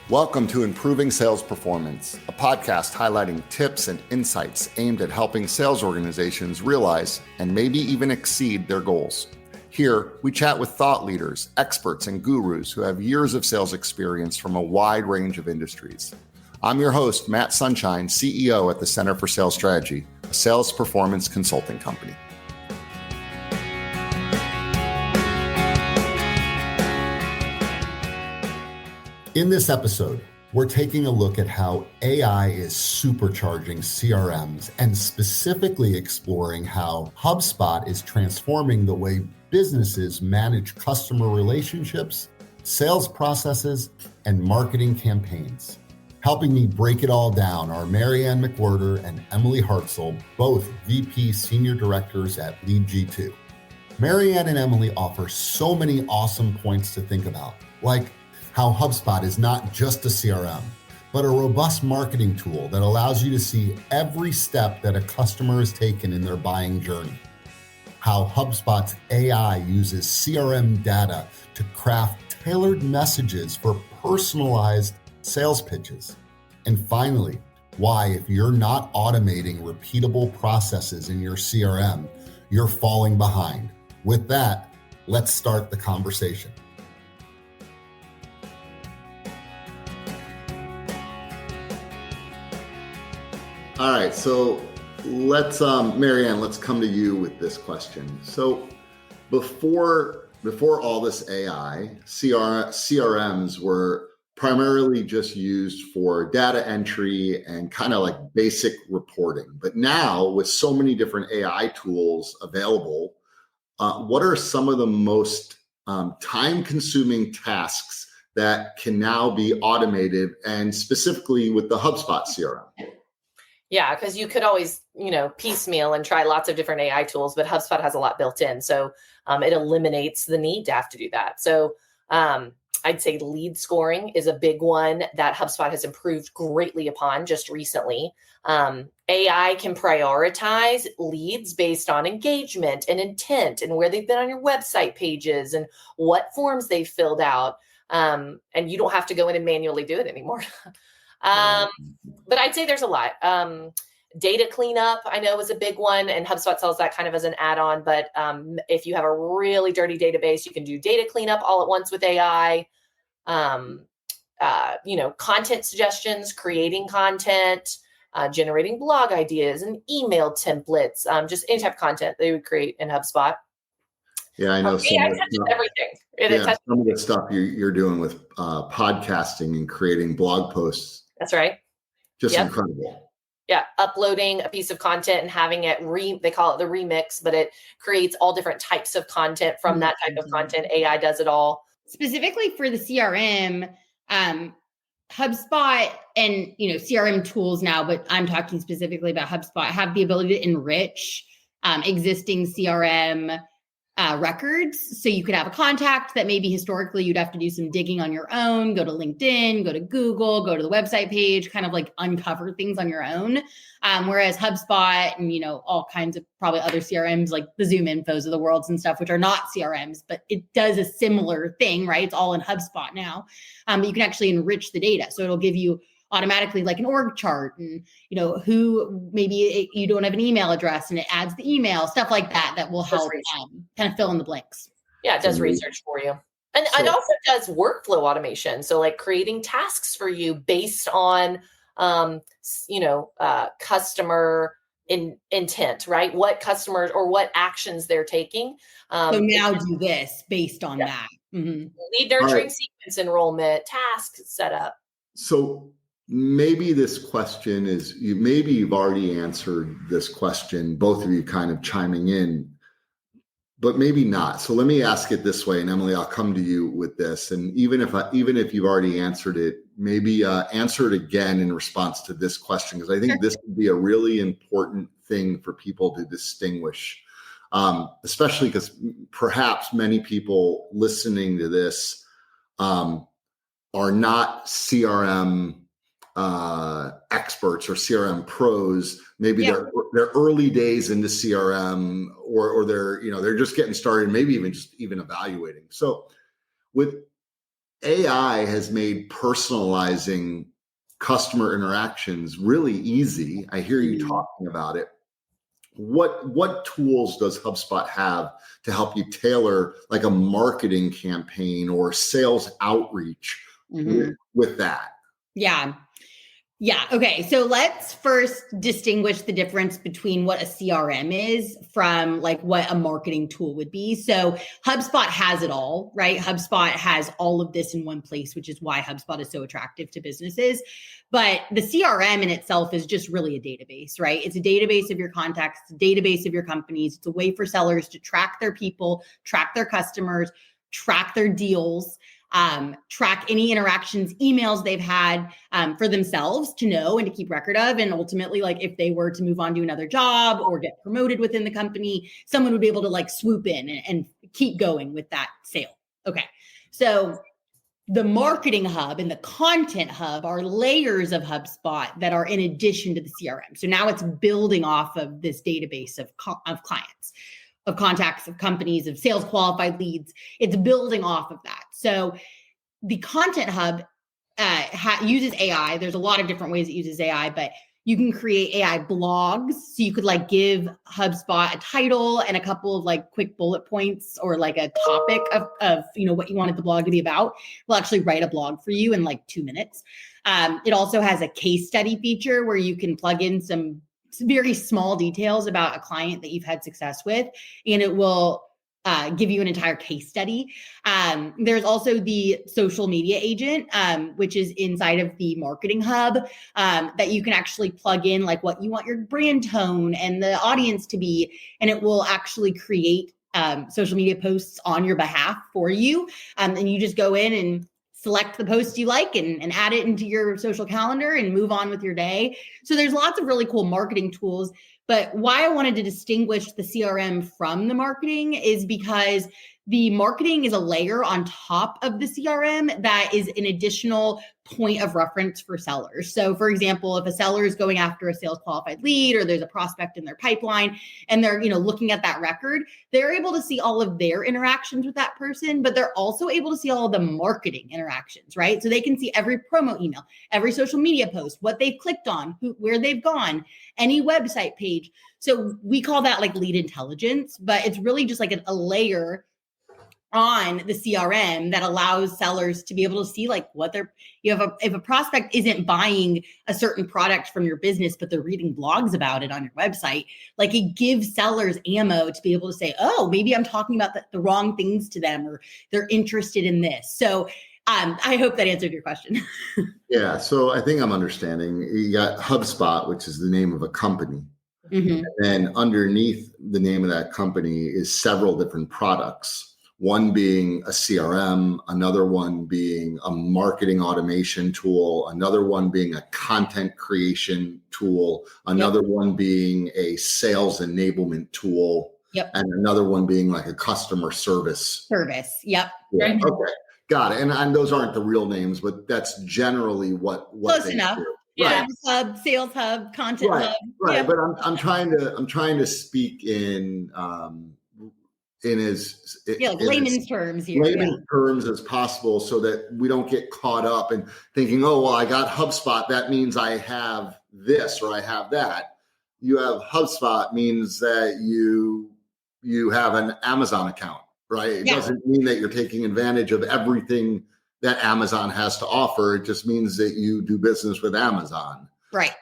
Welcome to Improving Sales Performance, a podcast highlighting tips and insights aimed at helping sales organizations realize and maybe even exceed their goals. Here, we chat with thought leaders, experts, and gurus who have years of sales experience from a wide range of industries. I'm your host, Matt Sunshine, CEO at the Center for Sales Strategy, a sales performance consulting company. In this episode, we're taking a look at how AI is supercharging CRMs and specifically exploring how HubSpot is transforming the way businesses manage customer relationships, sales processes, and marketing campaigns. Helping me break it all down are Maryanne McWhirter and Emily Hartzell, both VP Senior Directors at Lead G2. Maryanne and Emily offer so many awesome points to think about, like how HubSpot is not just a CRM, but a robust marketing tool that allows you to see every step that a customer has taken in their buying journey. How HubSpot's AI uses CRM data to craft tailored messages for personalized sales pitches. And finally, why, if you're not automating repeatable processes in your CRM, you're falling behind. With that, let's start the conversation. All right, so let's, Maryanne, let's come to you with this question. So before all this AI, CRMs were primarily just used for data entry and kind of like basic reporting. But now with so many different AI tools available, what are some of the most time-consuming tasks that can now be automated, and specifically with the HubSpot CRM? Yeah, because you could always, piecemeal and try lots of different AI tools, but HubSpot has a lot built in. So it eliminates the need to have to do that. So I'd say lead scoring is a big one that HubSpot has improved greatly upon just recently. AI can prioritize leads based on engagement and intent and where they've been on your website pages and what forms they've filled out. And you don't have to go in and manually do it anymore. But I'd say there's a lot. Data cleanup, I know, is a big one, and HubSpot sells that kind of as an add-on. But if you have a really dirty database, you can do data cleanup all at once with AI. Content suggestions, creating content, generating blog ideas and email templates, just any type of content they would create in HubSpot. Yeah, I know AI touches everything. Some of the stuff you're doing with podcasting and creating blog posts. That's right. Just incredible. Yeah, uploading a piece of content and having it they call it the remix, but it creates all different types of content from that type of content. AI does it all. Specifically for the CRM, HubSpot and CRM tools now, but I'm talking specifically about HubSpot, have the ability to enrich existing CRM records. So you could have a contact that maybe historically you'd have to do some digging on your own, go to LinkedIn, go to Google, go to the website page, kind of like uncover things on your own. Whereas HubSpot and, all kinds of probably other CRMs like the Zoom Infos of the worlds and stuff, which are not CRMs, but it does a similar thing, right? It's all in HubSpot now. But you can actually enrich the data. So it'll give you automatically like an org chart and, who maybe you don't have an email address and it adds the email, stuff like that will help kind of fill in the blanks. Yeah, it does research for you. And it also does workflow automation. So like creating tasks for you based on, customer intent, right? What customers or what actions they're taking. So now do this based on that. Mm-hmm. Lead nurturing, sequence enrollment, task setup. So maybe this question you've already answered this question, both of you kind of chiming in, but maybe not. So let me ask it this way, and Emily, I'll come to you with this. And even if you've already answered it, maybe answer it again in response to this question, because I think this would be a really important thing for people to distinguish, especially because perhaps many people listening to this are not CRM experts or CRM pros. Maybe they're early days into CRM, or they're just getting started, maybe even evaluating. So with AI has made personalizing customer interactions really easy. I hear you talking about it. What tools does HubSpot have to help you tailor like a marketing campaign or sales outreach with that? Yeah. Yeah. Okay. So let's first distinguish the difference between what a CRM is from like what a marketing tool would be. So HubSpot has it all, right? HubSpot has all of this in one place, which is why HubSpot is so attractive to businesses. But the CRM in itself is just really a database, right? It's a database of your contacts, it's a database of your companies. It's a way for sellers to track their people, track their customers, track their deals, track any interactions, emails they've had for themselves to know and to keep record of. And ultimately, like if they were to move on to another job or get promoted within the company, someone would be able to like swoop in and keep going with that sale. Okay. So the marketing hub and the content hub are layers of HubSpot that are in addition to the CRM. So now it's building off of this database of clients, of contacts, of companies, of sales qualified leads. It's building off of that. So the content hub uses AI. There's a lot of different ways it uses AI, but you can create AI blogs. So you could like give HubSpot a title and a couple of like quick bullet points or like a topic of what you wanted the blog to be about. We'll actually write a blog for you in like 2 minutes. It also has a case study feature where you can plug in some very small details about a client that you've had success with, and it will give you an entire case study. There's also the social media agent, which is inside of the marketing hub that you can actually plug in like what you want your brand tone and the audience to be, and it will actually create social media posts on your behalf for you. And you just go in and select the post you like and add it into your social calendar and move on with your day. So there's lots of really cool marketing tools. But why I wanted to distinguish the CRM from the marketing is because the marketing is a layer on top of the CRM that is an additional point of reference for sellers. So for example, if a seller is going after a sales qualified lead or there's a prospect in their pipeline and they're, looking at that record, they're able to see all of their interactions with that person, but they're also able to see all of the marketing interactions, right? So they can see every promo email, every social media post, what they've clicked on, where they've gone, any website page. So we call that like lead intelligence, but it's really just like a layer on the CRM that allows sellers to be able to see like what they're, if a prospect isn't buying a certain product from your business, but they're reading blogs about it on your website, like it gives sellers ammo to be able to say, oh, maybe I'm talking about the wrong things to them, or they're interested in this. So I hope that answered your question. Yeah. So I think I'm understanding. You got HubSpot, which is the name of a company. And then underneath the name of that company is several different products. One being a CRM, another one being a marketing automation tool, another one being a content creation tool, another one being a sales enablement tool, and another one being like a customer service. Yep. Yeah. Okay. Got it. And those aren't the real names, but that's generally what close they enough. do. Yeah. Hub, sales hub, content hub. Right. But I'm trying to speak in like layman's terms here. Layman's terms as possible, so that we don't get caught up in thinking, oh, well, I got HubSpot, that means I have this or I have that. You have HubSpot means that you have an Amazon account, right? It doesn't mean that you're taking advantage of everything that Amazon has to offer. It just means that you do business with Amazon. Right.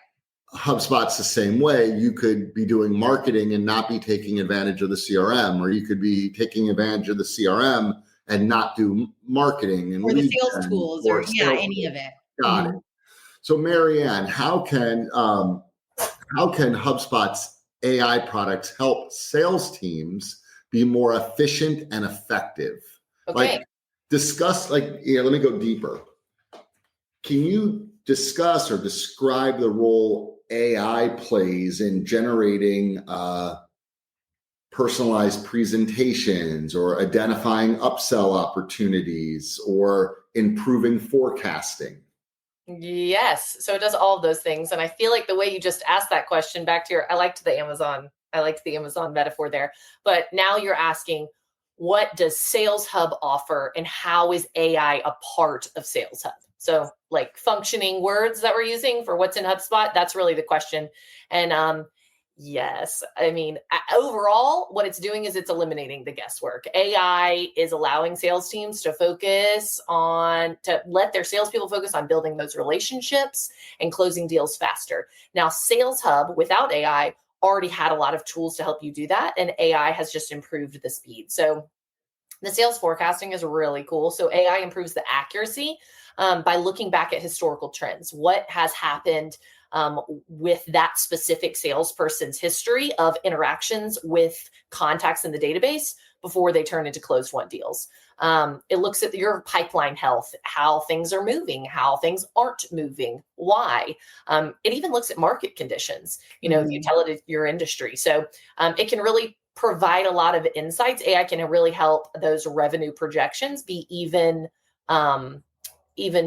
HubSpot's the same way. You could be doing marketing and not be taking advantage of the CRM, or you could be taking advantage of the CRM and not do marketing and or the sales tools or any of it. Got it. So Maryanne, how can HubSpot's AI products help sales teams be more efficient and effective? Okay. Let me go deeper. Can you discuss or describe the role AI plays in generating personalized presentations, or identifying upsell opportunities, or improving forecasting? Yes. So it does all of those things. And I feel like the way you just asked that question, back to I liked the Amazon metaphor there. But now you're asking, what does Sales Hub offer and how is AI a part of Sales Hub? So like functioning words that we're using for what's in HubSpot, that's really the question. And yes, I mean, overall, what it's doing is it's eliminating the guesswork. AI is allowing sales teams to let their salespeople focus on building those relationships and closing deals faster. Now, Sales Hub without AI already had a lot of tools to help you do that. And AI has just improved the speed. So the sales forecasting is really cool. So AI improves the accuracy by looking back at historical trends. What has happened with that specific salesperson's history of interactions with contacts in the database before they turn into closed won deals. It looks at your pipeline health, how things are moving, how things aren't moving, why. It even looks at market conditions, if you tell it your industry. So it can really provide a lot of insights. AI can really help those revenue projections be even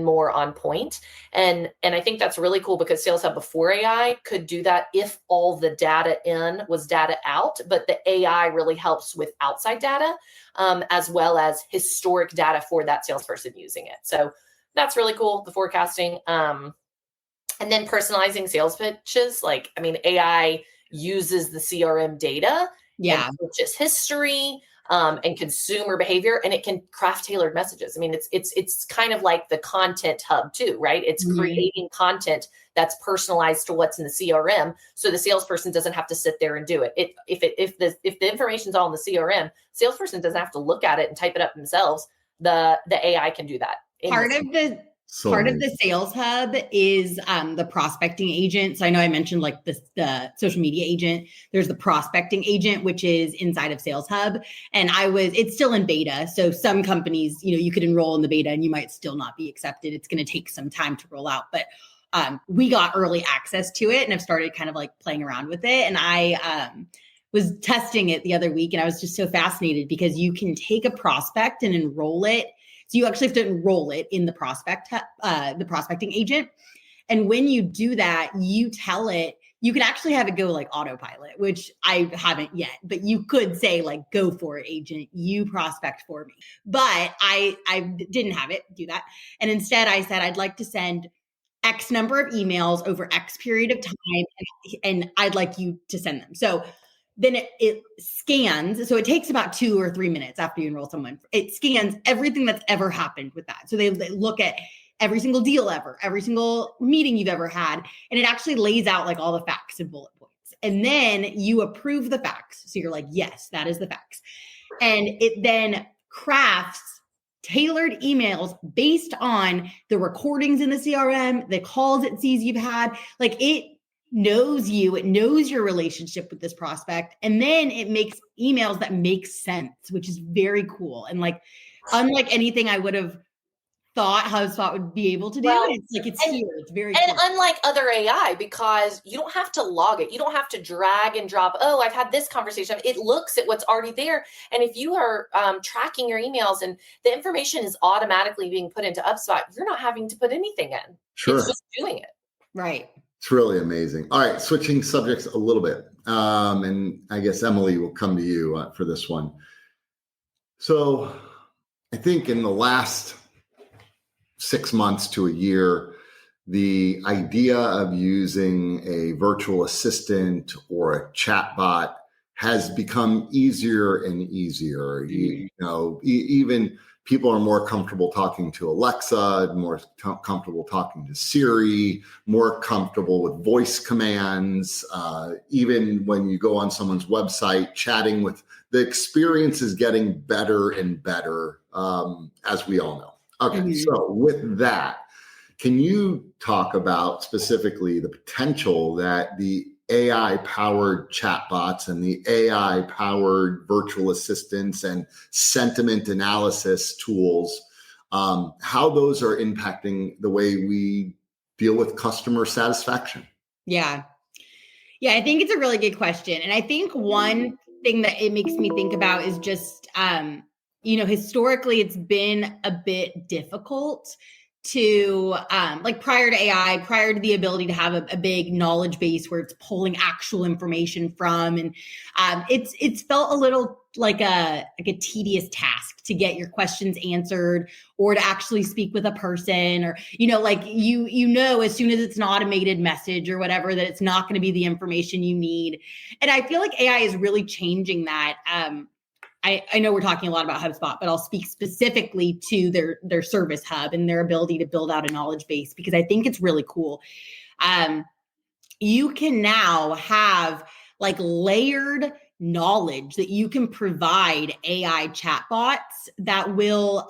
more on point. And I think that's really cool because Sales Hub before AI could do that if all the data in was data out, but the AI really helps with outside data as well as historic data for that salesperson using it. So that's really cool, the forecasting. And then personalizing sales pitches. AI uses the CRM data and purchase history and consumer behavior, and it can craft tailored messages. I mean, it's kind of like the content hub too, right? It's creating content that's personalized to what's in the CRM, so the salesperson doesn't have to sit there and do it. If the information's all in the CRM, salesperson doesn't have to look at it and type it up themselves. The AI can do that. Part of the Sales Hub is the prospecting agent. So I know I mentioned like the social media agent. There's the prospecting agent, which is inside of Sales Hub. And it's still in beta. So some companies, you could enroll in the beta and you might still not be accepted. It's going to take some time to roll out. But we got early access to it and I've started kind of like playing around with it. And I was testing it the other week and I was just so fascinated because you can take a prospect and enroll it. So you actually have to enroll it in the prospecting agent. And when you do that, you tell it, you can actually have it go like autopilot, which I haven't yet, but you could say like, go for it, agent, you prospect for me. But I didn't have it do that. And instead I said, I'd like to send X number of emails over X period of time. And I'd like you to send them. So then it scans. So it takes about 2 or 3 minutes after you enroll someone. It scans everything that's ever happened with that. So they look at every single deal ever, every single meeting you've ever had. And it actually lays out like all the facts and bullet points. And then you approve the facts. So you're like, yes, that is the facts. And it then crafts tailored emails based on the recordings in the CRM, the calls it sees you've had. Like it knows you, it knows your relationship with this prospect, and then it makes emails that make sense, which is very cool. And like, unlike anything I would have thought HubSpot would be able to do, it's here. It's very cool. And unlike other AI, because you don't have to log it, you don't have to drag and drop. Oh, I've had this conversation. It looks at what's already there, and if you are tracking your emails and the information is automatically being put into HubSpot, you're not having to put anything in. Sure, it's just doing it. Right. It's really amazing. All right, switching subjects a little bit. And I guess Emily will come to you for this one. So I think in the last 6 months to a year, the idea of using a virtual assistant or a chatbot has become easier and easier. Even people are more comfortable talking to Alexa, more comfortable talking to Siri, more comfortable with voice commands. Even when you go on someone's website, chatting with, the experience is getting better and better, as we all know. Okay, So with that, can you talk about specifically the potential that the AI-powered chatbots and the AI-powered virtual assistants and sentiment analysis tools, how those are impacting the way we deal with customer satisfaction? Yeah, I think it's a really good question. And I think one thing that it makes me think about is just, historically, it's been a bit difficult to like prior to AI, prior to the ability to have a big knowledge base where it's pulling actual information from, and it's felt a little like a tedious task to get your questions answered or to actually speak with a person, or like as soon as it's an automated message or whatever, that it's not going to be the information you need. And I feel like AI is really changing that. I know we're talking a lot about HubSpot, but I'll speak specifically to their service hub and their ability to build out a knowledge base, because I think it's really cool. You can now have like layered knowledge that you can provide AI chatbots that will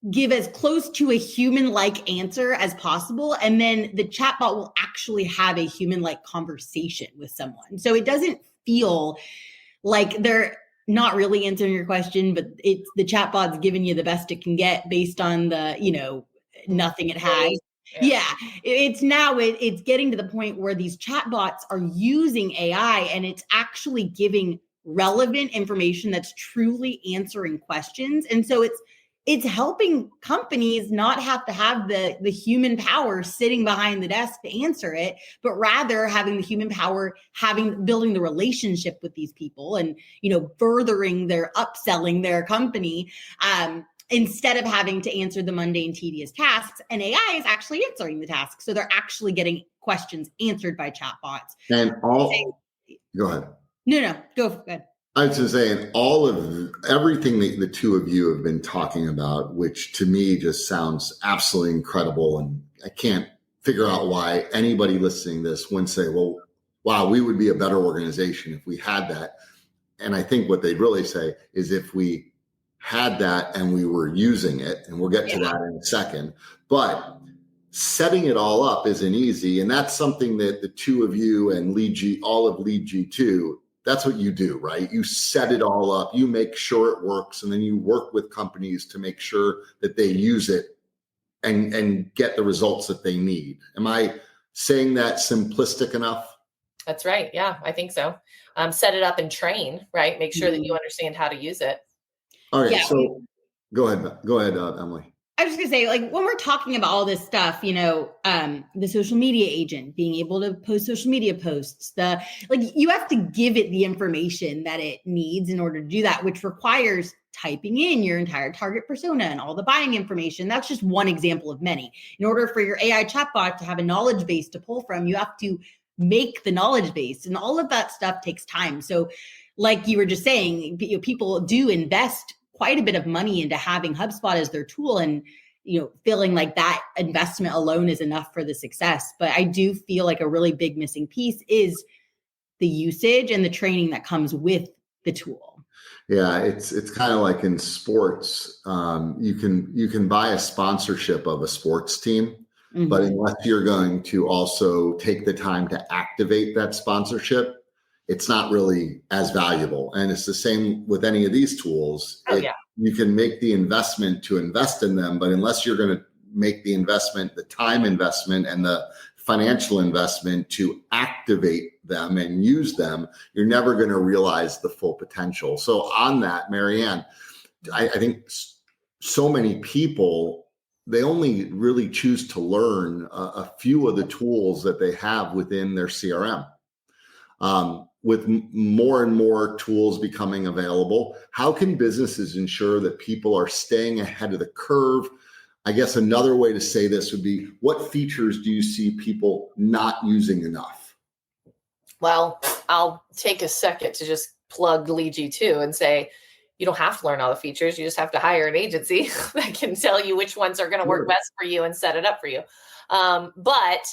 give as close to a human-like answer as possible. And then the chatbot will actually have a human-like conversation with someone. So it doesn't feel like they're not really answering your question, but it's the chatbot's giving you the best it can get based on the, nothing it has. Yeah. It's getting to the point where these chatbots are using AI and it's actually giving relevant information that's truly answering questions. And so it's helping companies not have to have the human power sitting behind the desk to answer it, but rather having the human power, building the relationship with these people and, furthering upselling their company, instead of having to answer the mundane, tedious tasks. And AI is actually answering the tasks. So they're actually getting questions answered by chatbots. And go ahead. No, go ahead. I was just saying, everything that the two of you have been talking about, which to me just sounds absolutely incredible. And I can't figure out why anybody listening to this wouldn't say, well, wow, we would be a better organization if we had that. And I think what they'd really say is if we had that and we were using it, and we'll get to that in a second, but setting it all up isn't easy. And that's something that the two of you and all of Lead G2, that's what you do, right? You set it all up, you make sure it works, and then you work with companies to make sure that they use it and get the results that they need. Am I saying that simplistic enough? That's right. Yeah, I think so. Set it up and train, right? Make sure that you understand how to use it. All right. Yeah. So go ahead, Emily. I was just gonna say, like, when we're talking about all this stuff, the social media agent being able to post social media posts, you have to give it the information that it needs in order to do that, which requires typing in your entire target persona and all the buying information. That's just one example of many. In order for your AI chatbot to have a knowledge base to pull from, you have to make the knowledge base, and all of that stuff takes time. So, like you were just saying, people do invest quite a bit of money into having HubSpot as their tool, and feeling like that investment alone is enough for the success. But I do feel like a really big missing piece is the usage and the training that comes with the tool. Yeah, it's kind of like in sports. You can buy a sponsorship of a sports team, mm-hmm. but unless you're going to also take the time to activate that sponsorship, it's not really as valuable. And it's the same with any of these tools. You can make the investment to invest in them, but unless you're going to make the investment, the time investment and the financial investment to activate them and use them, you're never going to realize the full potential. So on that, Maryanne, I think so many people, they only really choose to learn a few of the tools that they have within their CRM. With more and more tools becoming available, how can businesses ensure that people are staying ahead of the curve? I guess another way to say this would be, what features do you see people not using enough? Well, I'll take a second to just plug Lead G2 and say, you don't have to learn all the features. You just have to hire an agency that can tell you which ones are going to work best for you and set it up for you. But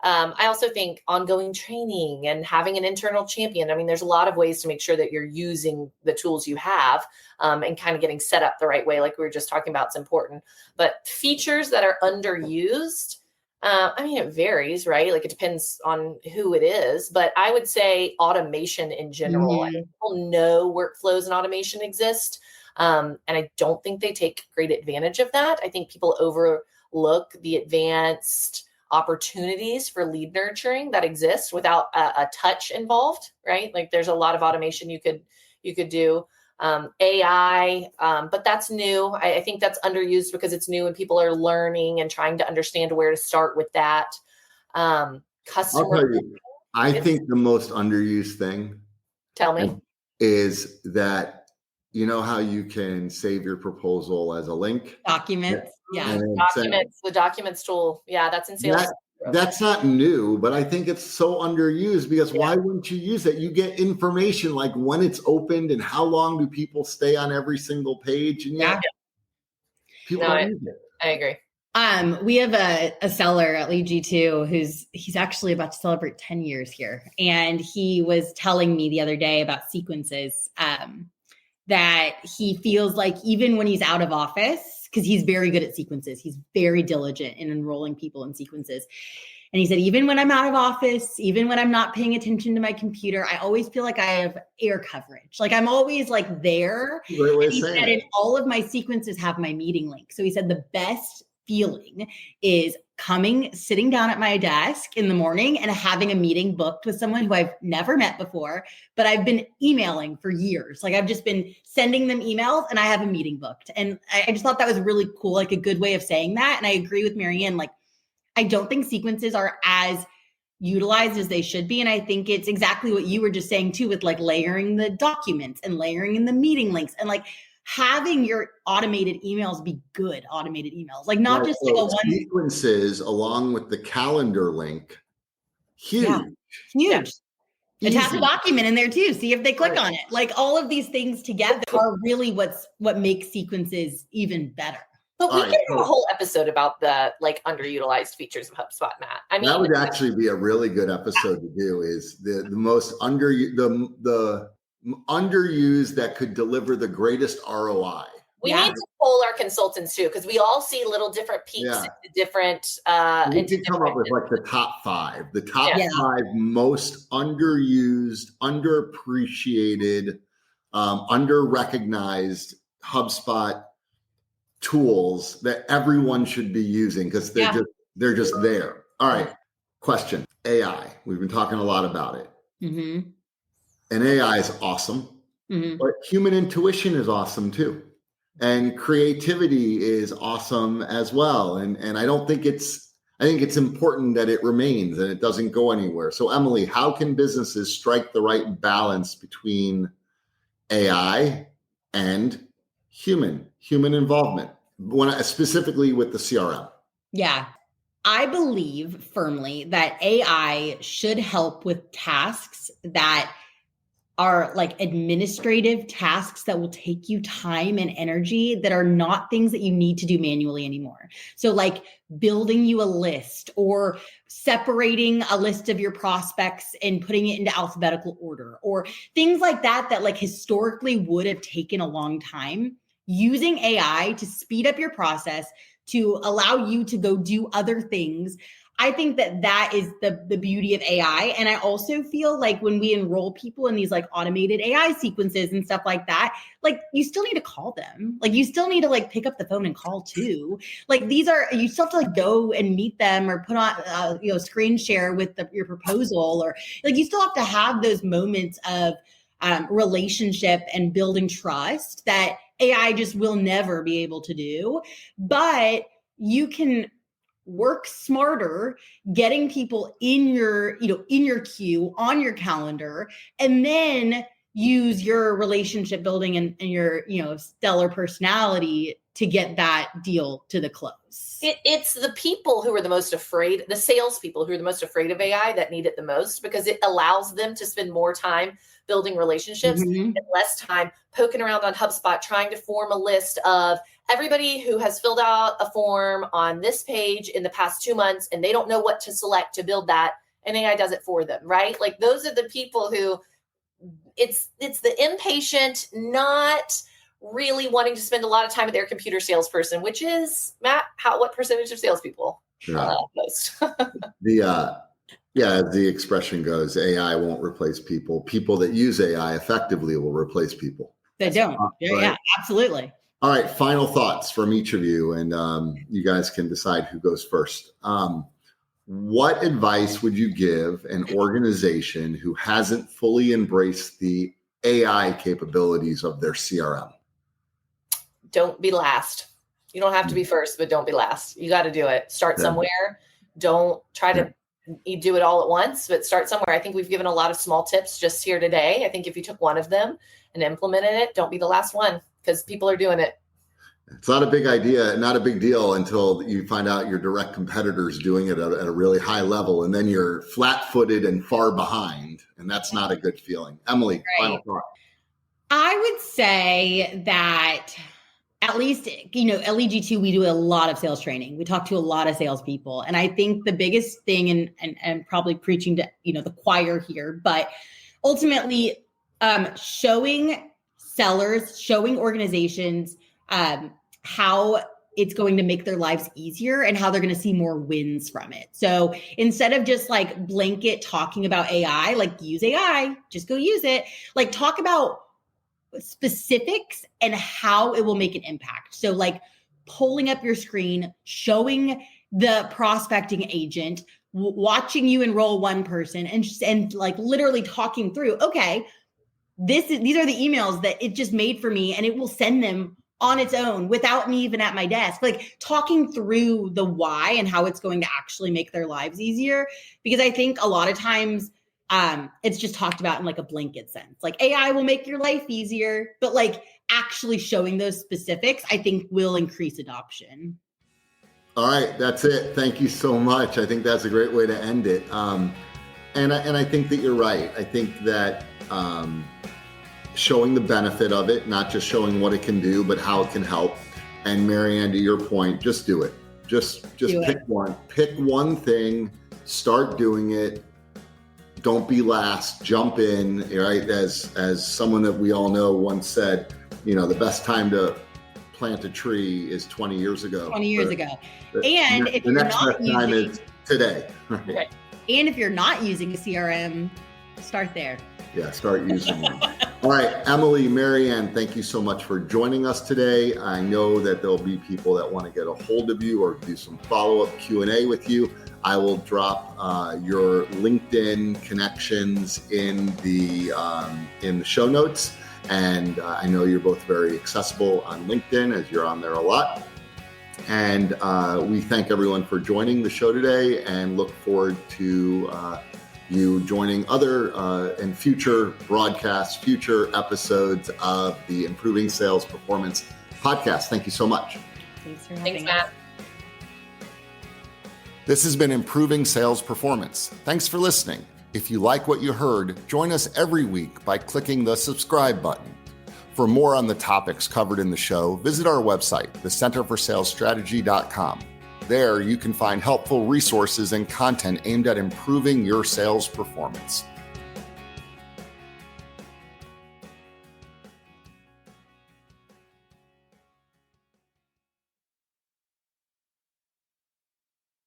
I also think ongoing training and having an internal champion. I mean, there's a lot of ways to make sure that you're using the tools you have and kind of getting set up the right way. Like we were just talking about, it's important. But features that are underused, it varies, right? Like it depends on who it is. But I would say automation in general. Mm-hmm. I think people know workflows and automation exist. And I don't think they take great advantage of that. I think people overlook the advanced opportunities for lead nurturing that exist without a touch involved, right? Like there's a lot of automation you could do. AI, but that's new. I think that's underused because it's new and people are learning and trying to understand where to start with that. Customer. I'll tell you, I think the most underused thing. Tell me. Is that, you know how you can save your proposal as a link? Documents. Yeah. The documents tool. Yeah, that's in sales. That's not new, but I think it's so underused because why wouldn't you use it? You get information like when it's opened and how long do people stay on every single page. And people don't use it. I agree. We have a seller at Lead G2 he's actually about to celebrate 10 years here. And he was telling me the other day about sequences, that he feels like even when he's out of office, because he's very good at sequences, he's very diligent in enrolling people in sequences. And he said, even when I'm out of office, even when I'm not paying attention to my computer, I always feel like I have air coverage. Like I'm always like there. And he said, and all of my sequences have my meeting link. So he said the best feeling is sitting down at my desk in the morning and having a meeting booked with someone who I've never met before, but I've been emailing for years. Like I've just been sending them emails and I have a meeting booked. And I just thought that was really cool, like a good way of saying that. And I agree with Maryanne, like, I don't think sequences are as utilized as they should be. And I think it's exactly what you were just saying too, with like layering the documents and layering in the meeting links and like having your automated emails be good automated emails, like not just like a one sequences along with the calendar link. Huge. Attach a document in there too. See if they click on it. Like all of these things together are really what makes sequences even better. But we can have a whole episode about the like underutilized features of HubSpot, Matt. I mean, that would actually be a really good episode to do. Is the most underused that could deliver the greatest ROI. We need to poll our consultants too, because we all see little different peaks into different. We can come up with like the top 5, the top 5 most underused, underappreciated, underrecognized HubSpot tools that everyone should be using because they're just there. All right. Question. AI. We've been talking a lot about it. Mm-hmm. And AI is awesome, but human intuition is awesome too. And creativity is awesome as well. And I think it's important that it remains and it doesn't go anywhere. So Emily, how can businesses strike the right balance between AI and human involvement, specifically with the CRM? Yeah. I believe firmly that AI should help with tasks that are like administrative tasks that will take you time and energy that are not things that you need to do manually anymore. So like building you a list or separating a list of your prospects and putting it into alphabetical order or things like that like historically would have taken a long time. Using AI to speed up your process, to allow you to go do other things. I think that is the beauty of AI. And I also feel like when we enroll people in these like automated AI sequences and stuff like that, like you still need to call them. Like you still need to like pick up the phone and call too. Like you still have to like go and meet them or put on, screen share with your proposal, or like you still have to have those moments of relationship and building trust that AI just will never be able to do. But you can work smarter, getting people in your queue, on your calendar, and then use your relationship building and your, stellar personality to get that deal to the close. It's the people who are the most afraid, the salespeople who are the most afraid of AI that need it the most, because it allows them to spend more time building relationships and less time poking around on HubSpot, trying to form a list of everybody who has filled out a form on this page in the past 2 months, and they don't know what to select to build that. And AI does it for them, right? Like those are the people who it's the impatient, not really wanting to spend a lot of time with their computer salesperson, which is, Matt, what percentage of salespeople? Most. As the expression goes, AI won't replace people. People that use AI effectively will replace people. They don't. Yeah, absolutely. All right. Final thoughts from each of you, and you guys can decide who goes first. What advice would you give an organization who hasn't fully embraced the AI capabilities of their CRM? Don't be last. You don't have to be first, but don't be last. You got to do it. Start somewhere. Don't try to do it all at once, but start somewhere. I think we've given a lot of small tips just here today. I think if you took one of them and implemented it, don't be the last one, because people are doing it. It's not a big idea, not a big deal until you find out your direct competitors doing it at a really high level, and then you're flat-footed and far behind, and that's not a good feeling. Emily, final thought. I would say that at least, at LEG2, we do a lot of sales training. We talk to a lot of salespeople. And I think the biggest thing, and probably preaching to, the choir here, but ultimately showing sellers, showing organizations how it's going to make their lives easier and how they're going to see more wins from it. So instead of just like blanket talking about AI, like use AI, just go use it, like talk about specifics and how it will make an impact. So like pulling up your screen, showing the prospecting agent, watching you enroll one person and like literally talking through, okay, these are the emails that it just made for me, and it will send them on its own without me even at my desk, like talking through the why and how it's going to actually make their lives easier. Because I think a lot of times it's just talked about in like a blanket sense, like AI will make your life easier, but like actually showing those specifics, I think will increase adoption. All right, that's it. Thank you so much. I think that's a great way to end it. And I think that you're right. I think that showing the benefit of it, not just showing what it can do, but how it can help. And Maryanne, to your point, just do it. Just pick one. Pick one thing, start doing it. Don't be last, jump in, right? As someone that we all know once said, the best time to plant a tree is 20 years ago. 20 years ago. And if you're not using, time is today. Right. And if you're not using a CRM, start there. Yeah, start using one. All right, Emily, Maryanne, thank you so much for joining us today. I know that there'll be people that want to get a hold of you or do some follow-up Q&A with you. I will drop your LinkedIn connections in the show notes. And I know you're both very accessible on LinkedIn, as you're on there a lot. And we thank everyone for joining the show today and look forward to you joining other and future broadcasts, future episodes of the Improving Sales Performance podcast. Thank you so much. Thanks for having us. Matt. This has been Improving Sales Performance. Thanks for listening. If you like what you heard, join us every week by clicking the subscribe button. For more on the topics covered in the show, visit our website, thecenterforsalesstrategy.com. There, you can find helpful resources and content aimed at improving your sales performance.